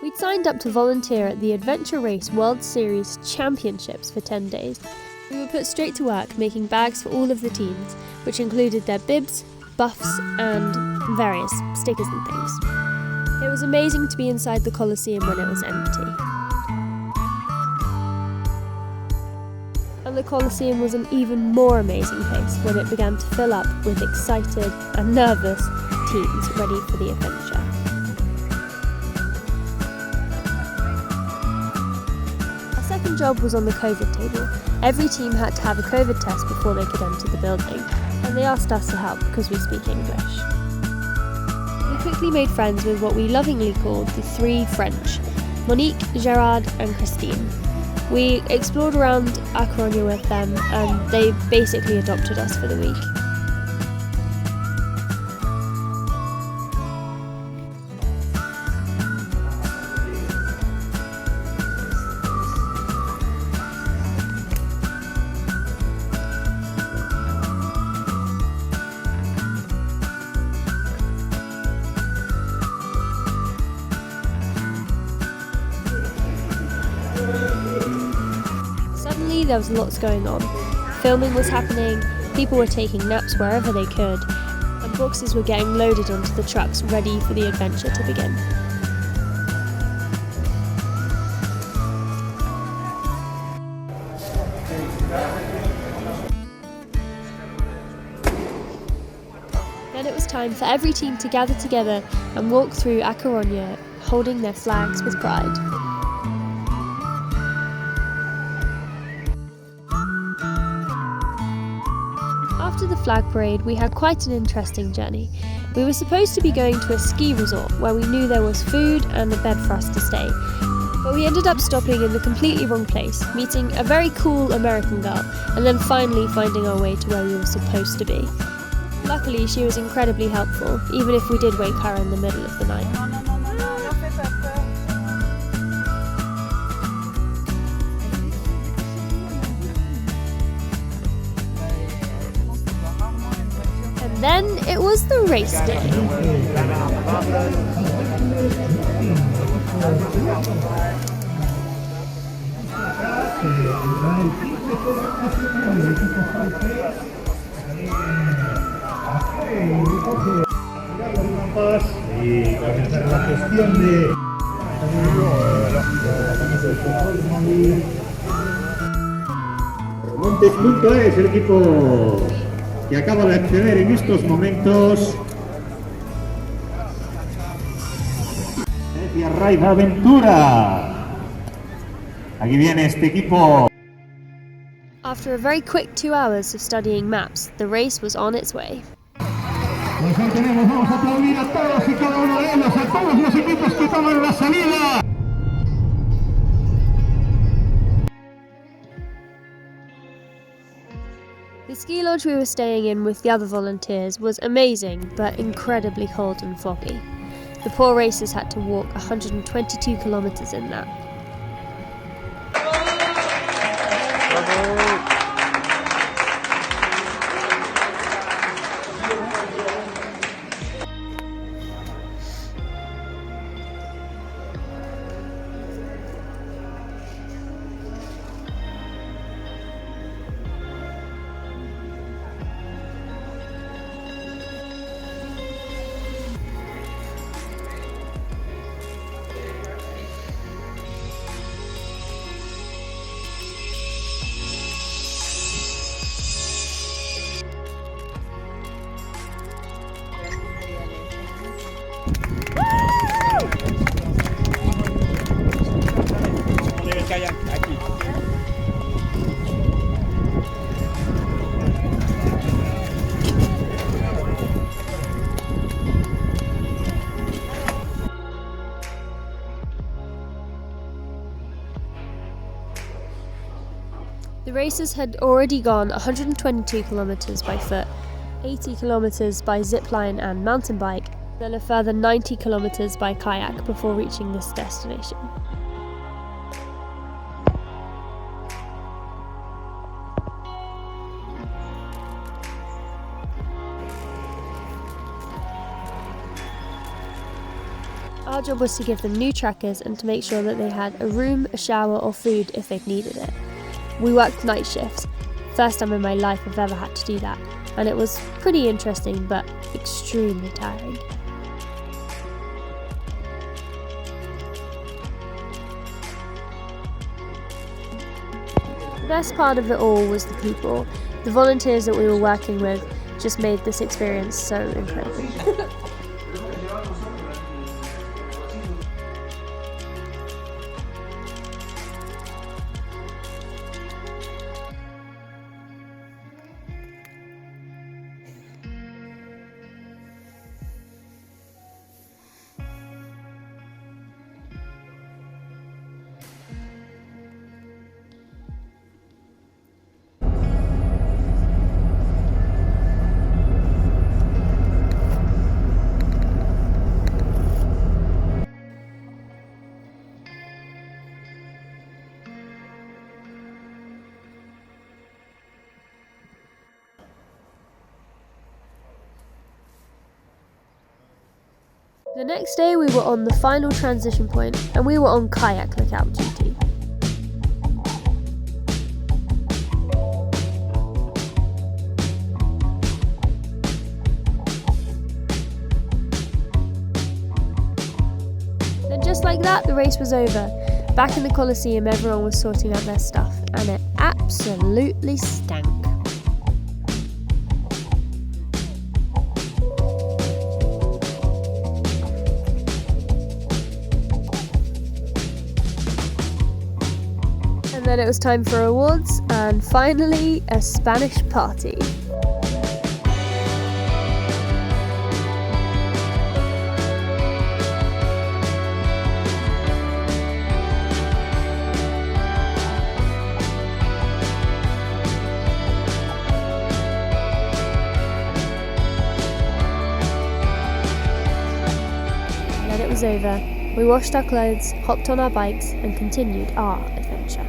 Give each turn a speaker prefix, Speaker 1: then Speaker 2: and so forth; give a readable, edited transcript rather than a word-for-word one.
Speaker 1: We'd signed up to volunteer at the Adventure Race World Series Championships for 10 days. We were put straight to work making bags for all of the teams, which included their bibs, buffs, and various stickers and things. It was amazing to be inside the Colosseum when it was empty. And the Colosseum was an even more amazing place when it began to fill up with excited and nervous teams ready for the adventure. Our second job was on the COVID table. Every team had to have a COVID test before they could enter the building, and they asked us to help because we speak English. We quickly made friends with what we lovingly called the three French: Monique, Gerard and Christine. We explored around A Coruña with them, and they basically adopted us for the week. Suddenly there was lots going on. Filming was happening, people were taking naps wherever they could, and boxes were getting loaded onto the trucks ready for the adventure to begin. Then it was time for every team to gather together and walk through A Coruña holding their flags with pride. After the flag parade, we had quite an interesting journey. We were supposed to be going to a ski resort where we knew there was food and a bed for us to stay, but we ended up stopping in the completely wrong place, meeting a very cool American girl, and then finally finding our way to where we were supposed to be. Luckily, she was incredibly helpful, even if we did wake her in the middle of the night. Then it was the race day.
Speaker 2: Y comenzar la gestión de Montes.es, el equipo que acaba de acceder en estos momentos. Hacia Raid Aventura. Aquí viene este equipo.
Speaker 1: After a very quick 2 hours of studying maps, the race was on its way.
Speaker 2: Pues ahí tenemos, vamos a aplaudir a todos y cada uno de ellos, a todos los equipos que toman la salida.
Speaker 1: The ski lodge we were staying in with the other volunteers was amazing, but incredibly cold and foggy. The poor racers had to walk 122 kilometers in that. The racers had already gone 122 kilometers by foot, 80 kilometers by zipline and mountain bike, then a further 90 kilometers by kayak before reaching this destination. Our job was to give them new trackers and to make sure that they had a room, a shower or food if they'd needed it. We worked night shifts, first time in my life I've ever had to do that, and it was pretty interesting but extremely tiring. The best part of it all was the people. The volunteers that we were working with just made this experience so incredible. The next day we were on the final transition point and we were on kayak lookout duty. Then just like that, the race was over. Back in the Colosseum, everyone was sorting out their stuff and it absolutely stank. And then it was time for awards and finally a Spanish party. And then it was over. We washed our clothes, hopped on our bikes and continued our adventure.